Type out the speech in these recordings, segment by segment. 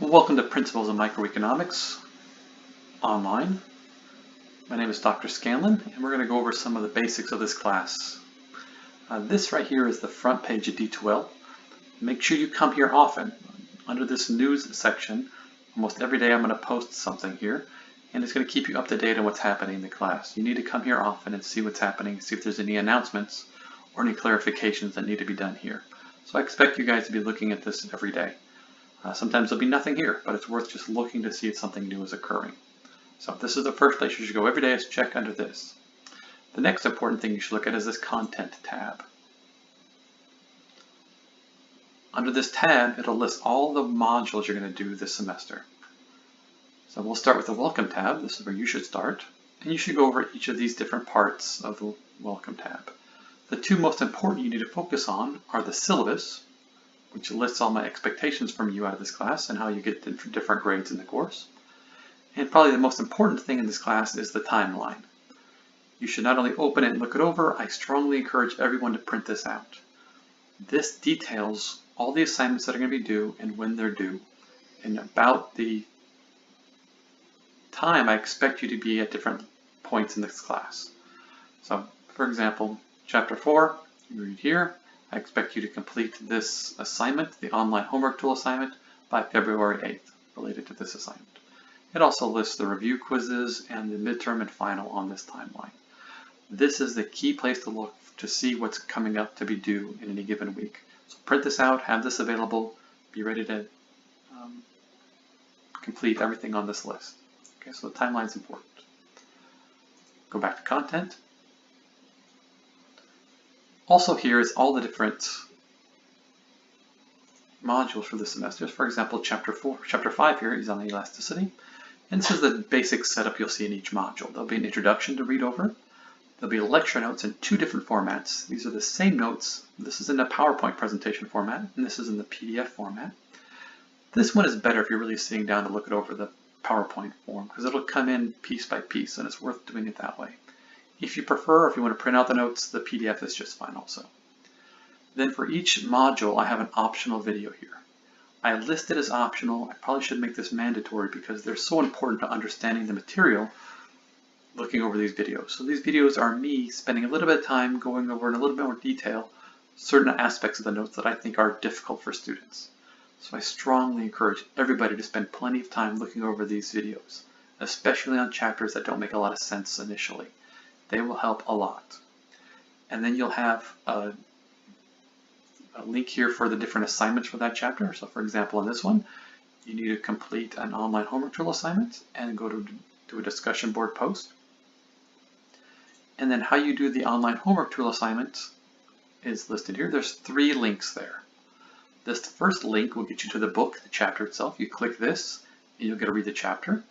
Welcome to Principles of Microeconomics online. My name is Dr. Scanlan, and we're going to go over some of the basics of this class. This right here is the front page of D2L. Make sure you come here often. Under this news section, almost every day I'm going to post something here, and it's going to keep you up to date on what's happening in the class. You need to come here often and see what's happening, see if there's any announcements or any clarifications that need to be done here. So I expect you guys to be looking at this every day. Sometimes there'll be nothing here, but it's worth just looking to see if something new is occurring. So this is the first place you should go every day, is check under this. The next important thing you should look at is this Content tab. Under this tab, it'll list all the modules you're going to do this semester. So we'll start with the Welcome tab. This is where you should start. And you should go over each of these different parts of the Welcome tab. The two most important you need to focus on are the syllabus, which lists all my expectations from you out of this class and how you get different grades in the course. And probably the most important thing in this class is the timeline. You should not only open it and look it over, I strongly encourage everyone to print this out. This details all the assignments that are going to be due and when they're due, and about the time I expect you to be at different points in this class. So, for example, Chapter 4, you read here, I expect you to complete this assignment, the online homework tool assignment, by February 8th, related to this assignment. It also lists the review quizzes and the midterm and final on this timeline. This is the key place to look to see what's coming up to be due in any given week. So print this out, have this available, be ready to complete everything on this list. Okay, so the timeline is important. Go back to content. Also here is all the different modules for the semesters. For example, Chapter 5 here is on elasticity. And this is the basic setup you'll see in each module. There'll be an introduction to read over. There'll be lecture notes in two different formats. These are the same notes. This is in the PowerPoint presentation format, and this is in the PDF format. This one is better if you're really sitting down to look it over the PowerPoint form, because it'll come in piece by piece, and it's worth doing it that way. If you prefer, if you want to print out the notes, the PDF is just fine also. Then for each module, I have an optional video here. I list it as optional. I probably should make this mandatory because they're so important to understanding the material, looking over these videos. So these videos are me spending a little bit of time going over in a little bit more detail certain aspects of the notes that I think are difficult for students. So I strongly encourage everybody to spend plenty of time looking over these videos, especially on chapters that don't make a lot of sense initially. They will help a lot. And then you'll have a link here for the different assignments for that chapter. So for example, in this one, you need to complete an online homework tool assignment and go to a discussion board post. And then how you do the online homework tool assignment is listed here. There's 3 links there. This first link will get you to the book, the chapter itself. You click this and you'll get to read the chapter.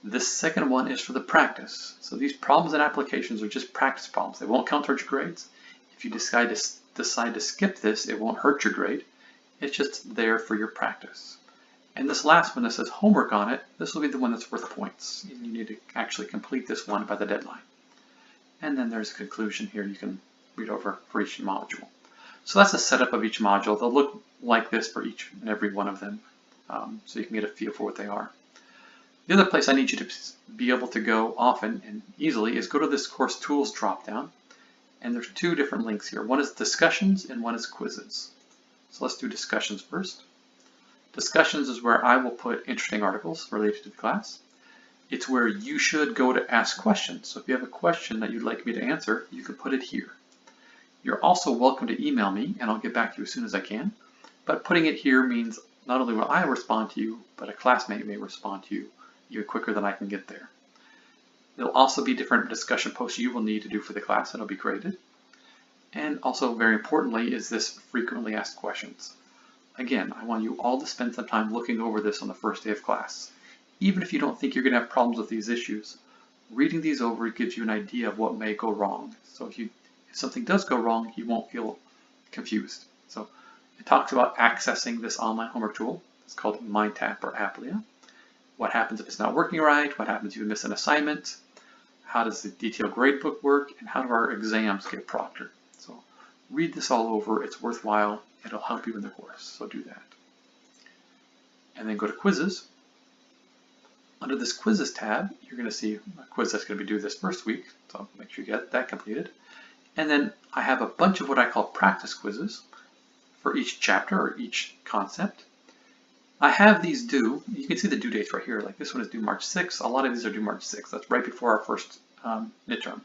This second one is for the practice. So these problems and applications are just practice problems. They won't count towards your grades. If you decide to skip this, it won't hurt your grade. It's just there for your practice. And this last one that says homework on it, this will be the one that's worth points. You need to actually complete this one by the deadline. And then there's a conclusion here you can read over for each module. So that's the setup of each module. They'll look like this for each and every one of them, so you can get a feel for what they are. The other place I need you to be able to go often and easily is go to this course tools dropdown. And there's 2 different links here. One is discussions and one is quizzes. So let's do discussions first. Discussions is where I will put interesting articles related to the class. It's where you should go to ask questions. So if you have a question that you'd like me to answer, you can put it here. You're also welcome to email me and I'll get back to you as soon as I can. But putting it here means not only will I respond to you, but a classmate may respond to you even quicker than I can get there. There'll also be different discussion posts you will need to do for the class that will be graded. And also, very importantly, is this frequently asked questions. Again, I want you all to spend some time looking over this on the first day of class. Even if you don't think you're going to have problems with these issues, reading these over gives you an idea of what may go wrong. So if something does go wrong, you won't feel confused. So it talks about accessing this online homework tool. It's called MindTap or Applia. What happens if it's not working right? What happens if you miss an assignment? How does the detailed gradebook work? And how do our exams get proctored? So read this all over. It's worthwhile. It'll help you in the course. So do that. and then go to quizzes. Under this quizzes tab, you're going to see a quiz that's going to be due this first week, so make sure you get that completed. And then I have a bunch of what I call practice quizzes for each chapter or each concept. I have these due, you can see the due dates right here, like this one is due March 6th, a lot of these are due March 6th, that's right before our first midterm.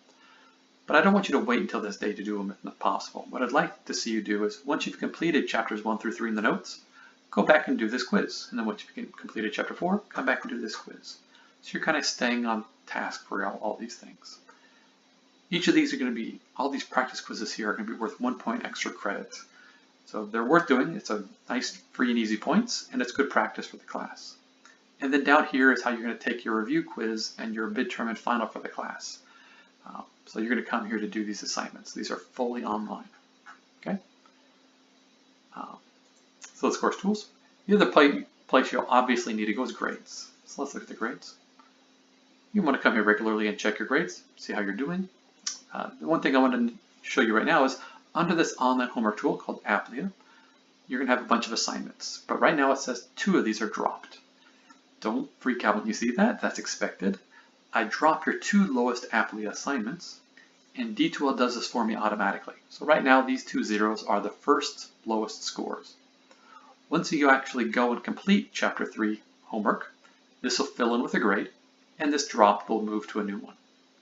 But I don't want you to wait until this day to do them if not possible. What I'd like to see you do is, once you've completed chapters 1 through 3 in the notes, go back and do this quiz. And then once you've completed chapter 4, come back and do this quiz. So you're kind of staying on task for all these things. Each of these are going to be, all these practice quizzes here are going to be worth 1 point extra credit. So they're worth doing. It's a nice free and easy points, and it's good practice for the class. And then down here is how you're going to take your review quiz and your midterm and final for the class. So you're going to come here to do these assignments. These are fully online. Okay. So that's course tools. The other place you'll obviously need to go is grades. So let's look at the grades. You want to come here regularly and check your grades, see how you're doing. The one thing I want to show you right now is under this online homework tool called Applia, you're going to have a bunch of assignments. But right now it says 2 of these are dropped. Don't freak out when you see that. That's expected. I drop your 2 lowest Applia assignments, and D2L does this for me automatically. So right now these 2 zeros are the first lowest scores. Once you actually go and complete chapter 3 homework, this will fill in with a grade, and this drop will move to a new one.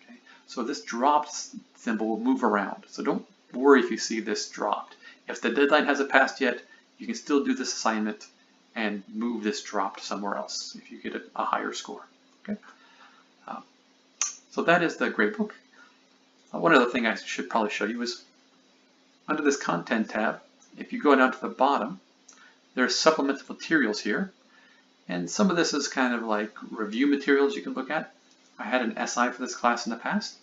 Okay? So this dropped symbol will move around. So don't worry if you see this dropped. If the deadline hasn't passed yet, you can still do this assignment and move this dropped somewhere else if you get a higher score. Okay? So that is the gradebook. One other thing I should probably show you is under this content tab, if you go down to the bottom, there's supplemental materials here. And some of this is kind of like review materials you can look at. I had an SI for this class in the past,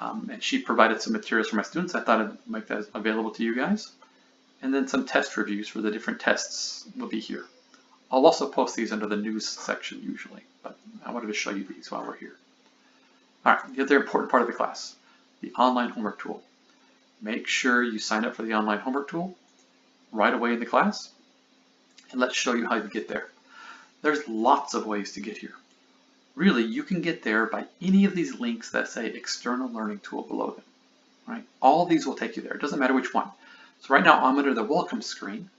and she provided some materials for my students. I thought I'd make that available to you guys. And then some test reviews for the different tests will be here. I'll also post these under the news section usually, but I wanted to show you these while we're here. All right, the other important part of the class, the online homework tool. Make sure you sign up for the online homework tool right away in the class, and let's show you how you get there. There's lots of ways to get here. Really, you can get there by any of these links that say external learning tool below them. Right? All these will take you there. It doesn't matter which one. So right now I'm under the welcome screen.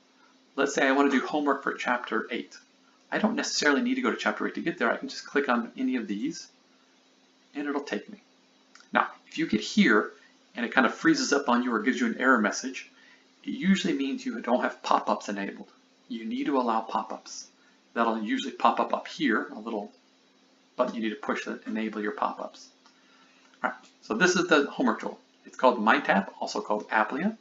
Let's say I want to do homework for chapter 8. I don't necessarily need to go to chapter 8 to get there. I can just click on any of these and it'll take me. Now, if you get here and it kind of freezes up on you or gives you an error message, it usually means you don't have pop-ups enabled. You need to allow pop-ups. That'll usually pop up here, a little button you need to push to enable your pop-ups. All right, so this is the homework tool. It's called MyTab, also called Applia.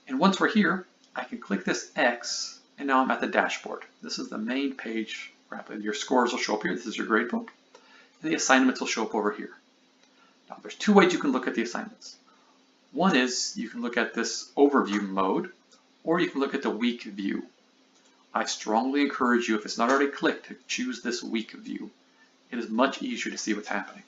And once we're here, I can click this X, and now I'm at the dashboard. This is the main page for Applia. Your scores will show up here. This is your gradebook. And the assignments will show up over here. Now, there's 2 ways you can look at the assignments. One is you can look at this overview mode, or you can look at the week view. I strongly encourage you, if it's not already clicked, to choose this week view. It is much easier to see what's happening.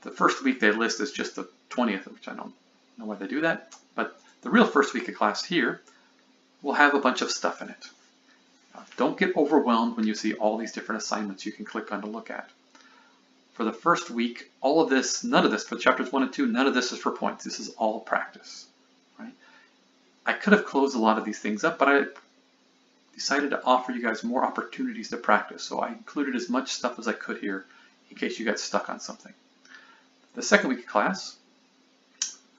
The first week they list is just the 20th, which I don't know why they do that, but the real first week of class here will have a bunch of stuff in it. Don't get overwhelmed when you see all these different assignments you can click on to look at. For the first week, all of this, none of this, for chapters 1 and 2, none of this is for points. This is all practice. Right? I could have closed a lot of these things up, but I decided to offer you guys more opportunities to practice, so I included as much stuff as I could here in case you got stuck on something. The second week of class,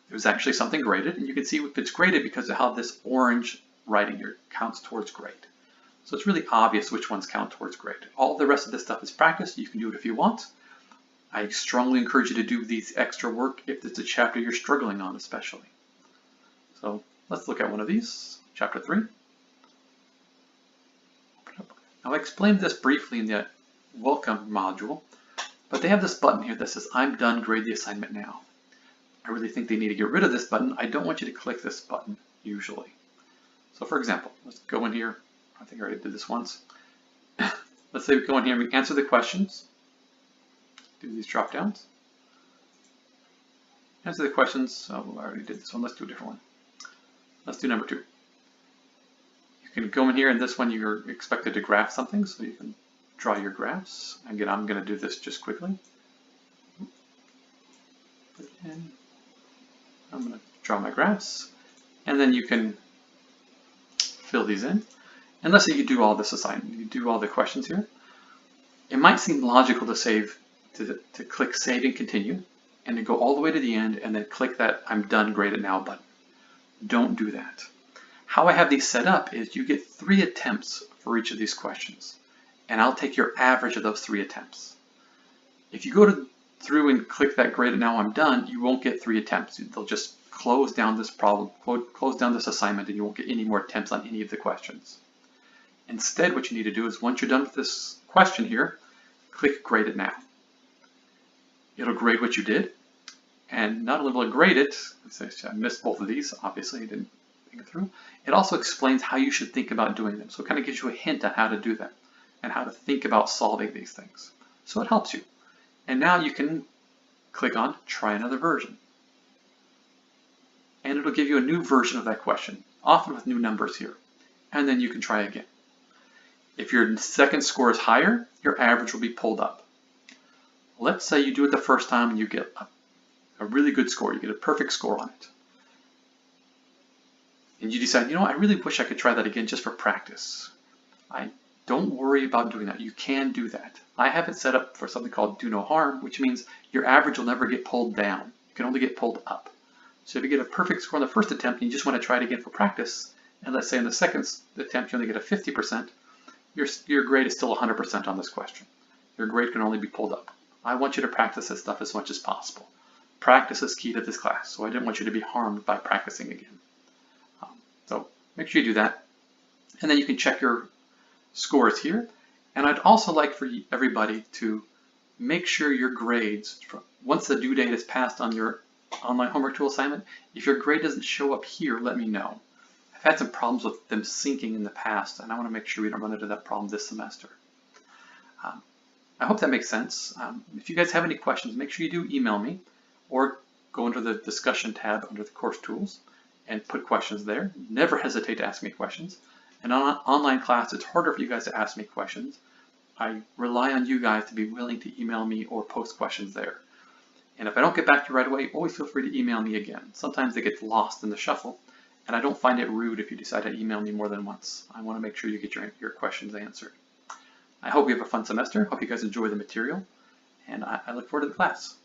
there's actually something graded, and you can see it's graded because of how this orange writing here counts towards grade. So it's really obvious which ones count towards grade. All the rest of this stuff is practice. You can do it if you want. I strongly encourage you to do these extra work if it's a chapter you're struggling on especially. So let's look at one of these, chapter 3. Now I explained this briefly in the welcome module, but they have this button here that says, I'm done, grade the assignment now. I really think they need to get rid of this button. I don't want you to click this button usually. So for example, let's go in here. I think I already did this once. Let's say we go in here and we answer the questions. Do these drop downs. Answer the questions. Oh, I already did this one. Let's do a different one. Let's do number 2. You can go in here, and this one you're expected to graph something, so you can draw your graphs. Again, I'm going to do this just quickly. And I'm going to draw my graphs, and then you can fill these in. And let's say you do all this assignment, you do all the questions here. It might seem logical to to click Save and Continue, and to go all the way to the end, and then click that I'm done, grade it now button. Don't do that. How I have these set up is you get 3 attempts for each of these questions, and I'll take your average of those 3 attempts. If you go through and click that grade it now I'm done, you won't get 3 attempts. They'll just close down this problem, close down this assignment, and you won't get any more attempts on any of the questions. Instead, what you need to do is once you're done with this question here, click grade it now. It'll grade what you did, and not only will it grade it, I missed both of these, obviously I didn't think it through, it also explains how you should think about doing them. So it kind of gives you a hint on how to do them and how to think about solving these things. So it helps you. And now you can click on try another version. And it'll give you a new version of that question, often with new numbers here. And then you can try again. If your second score is higher, your average will be pulled up. Let's say you do it the first time and you get a really good score. You get a perfect score on it. And you decide, you know, I really wish I could try that again just for practice. Don't worry about doing that. You can do that. I have it set up for something called do no harm, which means your average will never get pulled down. You can only get pulled up. So if you get a perfect score on the first attempt and you just want to try it again for practice, and let's say in the second attempt you only get a 50%, your grade is still 100% on this question. Your grade can only be pulled up. I want you to practice this stuff as much as possible. Practice is key to this class, so I didn't want you to be harmed by practicing again. So make sure you do that. And then you can check your scores here. And I'd also like for everybody to make sure your grades, once the due date is passed on your online homework tool assignment, if your grade doesn't show up here, let me know. I've had some problems with them syncing in the past, and I want to make sure we don't run into that problem this semester. I hope that makes sense. If you guys have any questions, make sure you do email me or go into the discussion tab under the course tools and put questions there. Never hesitate to ask me questions. In an online class, it's harder for you guys to ask me questions. I rely on you guys to be willing to email me or post questions there. And if I don't get back to you right away, always feel free to email me again. Sometimes they get lost in the shuffle, and I don't find it rude if you decide to email me more than once. I want to make sure you get your questions answered. I hope you have a fun semester. Hope you guys enjoy the material, and I look forward to the class.